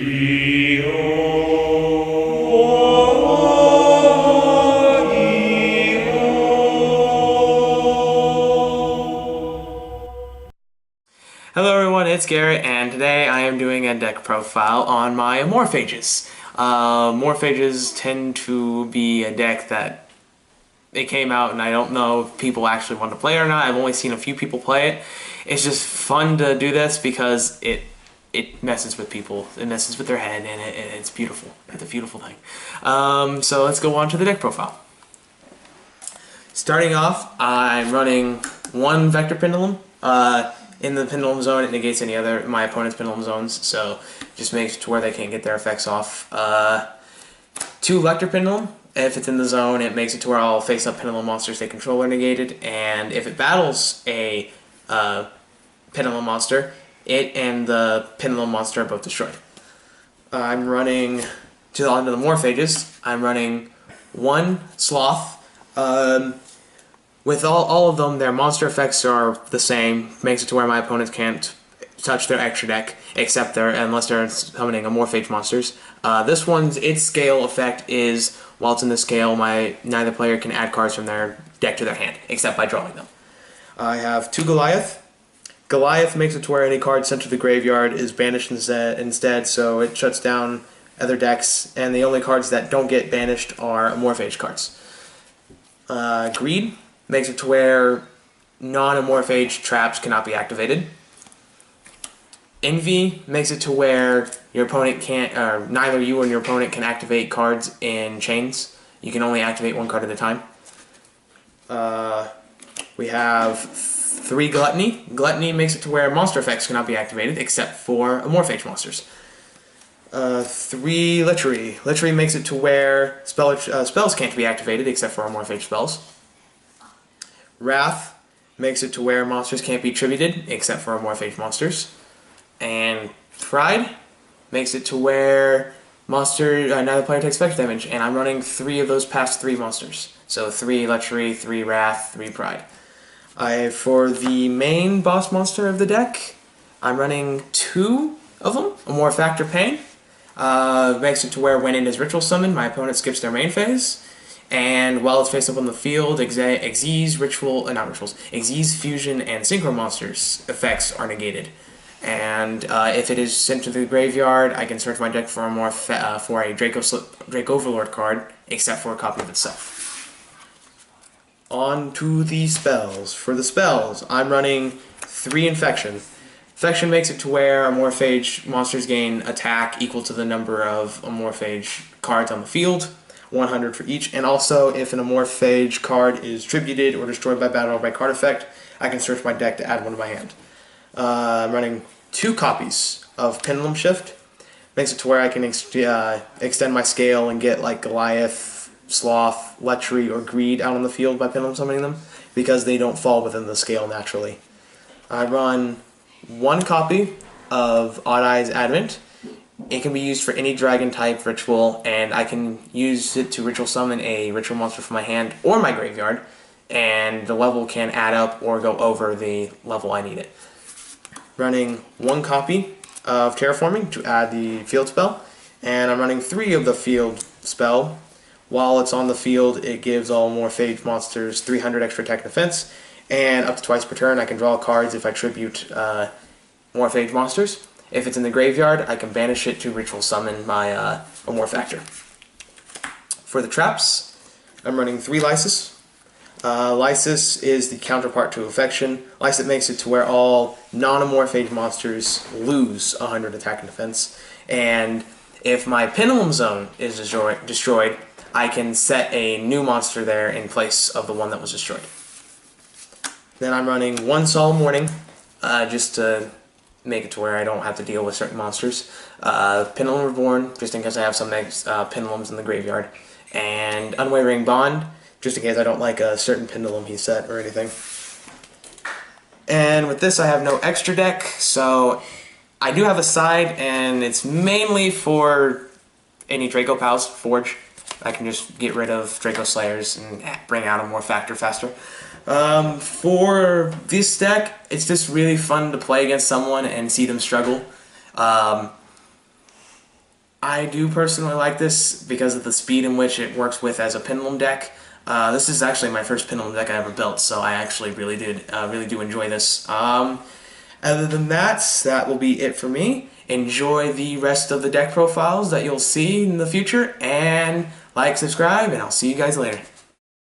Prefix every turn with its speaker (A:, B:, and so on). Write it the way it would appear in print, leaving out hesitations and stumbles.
A: Hello everyone, it's Garrett, and today I am doing a deck profile on my Amorphages. Amorphages tend to be a deck that it came out and I don't know if people actually want to play it or not. I've only seen a few people play it. It's just fun to do this because it messes with people. It messes with their head and it's beautiful. It's a beautiful thing. So let's go on to the deck profile. Starting off, I'm running one Vector Pendulum. In the Pendulum Zone, it negates any other my opponent's Pendulum Zones, so just makes it to where they can't get their effects off. 2 Lector Pendulum. If it's in the zone, it makes it to where all face-up Pendulum monsters they control are negated, and if it battles a Pendulum monster, it and the Pendulum monster are both destroyed. I'm running, onto the Morphages, I'm running 1 Sloth. With all of them, their monster effects are the same. Makes it to where my opponents can't touch their extra deck, unless they're summoning Amorphage monsters. This one's, its scale effect is, while it's in the scale, neither player can add cards from their deck to their hand, except by drawing them. I have 2 Goliath. Goliath makes it to where any card sent to the graveyard is banished instead, so it shuts down other decks, and the only cards that don't get banished are Amorphage cards. Greed makes it to where non-Amorphage traps cannot be activated. Envy makes it to where your opponent can't, or neither you or your opponent can activate cards in chains. You can only activate 1 card at a time. We have 3 Gluttony. Gluttony makes it to where monster effects cannot be activated except for Amorphage monsters. 3 Lechery. Lechery makes it to where spells can't be activated except for Amorphage spells. Wrath makes it to where monsters can't be tributed except for Amorphage monsters. And Pride makes it to where neither player takes effect damage, and I'm running 3 of those past 3 monsters. So 3 Lechery, 3 Wrath, 3 Pride. For the main boss monster of the deck, I'm running 2 of them. Amorphactor Pain makes it to where when it is ritual summoned, my opponent skips their main phase. And while it's face up on the field, Xyz, Fusion, and Synchro monsters effects are negated. And if it is sent to the graveyard, I can search my deck for a Drake Overlord card, except for a copy of itself. On to the spells. For the spells, I'm running 3 Infection. Infection makes it to where Amorphage monsters gain attack equal to the number of Amorphage cards on the field. 100 for each, and also if an Amorphage card is tributed or destroyed by battle or by card effect, I can search my deck to add 1 to my hand. I'm running 2 copies of Pendulum Shift. Makes it to where I can extend my scale and get like Goliath, Sloth, Lechery, or Greed out on the field by Pendulum summoning them, because they don't fall within the scale naturally. I run 1 copy of Odd Eyes Advent. It can be used for any dragon type ritual, and I can use it to ritual summon a ritual monster from my hand or my graveyard, and the level can add up or go over the level I need it. Running 1 copy of Terraforming to add the field spell, and I'm running 3 of the field spell. While it's on the field, it gives all Amorphage monsters 300 extra attack and defense, and up to twice per turn I can draw cards if I tribute Amorphage monsters. If it's in the graveyard, I can banish it to ritual summon my Amorphactor. For the traps, I'm running 3 Lysis. Lysis is the counterpart to Affection. Lysis makes it to where all non-Amorphage monsters lose 100 attack and defense. And if my Pendulum Zone is destroyed, I can set a new monster there in place of the one that was destroyed. Then I'm running 1 Solemn Warning, just to make it to where I don't have to deal with certain monsters. Pendulum Reborn, just in case I have some pendulums in the graveyard. And Unwavering Bond, just in case I don't like a certain pendulum he set or anything. And with this I have no extra deck, so I do have a side, and it's mainly for any Draco Pals Forge. I can just get rid of Draco Slayers and bring out a Amorphactor faster. For this deck, it's just really fun to play against someone and see them struggle. I do personally like this because of the speed in which it works with as a pendulum deck. This is actually my first pendulum deck I ever built, so I actually really do enjoy this. Other than that, that will be it for me. Enjoy the rest of the deck profiles that you'll see in the future, and like, subscribe, and I'll see you guys later.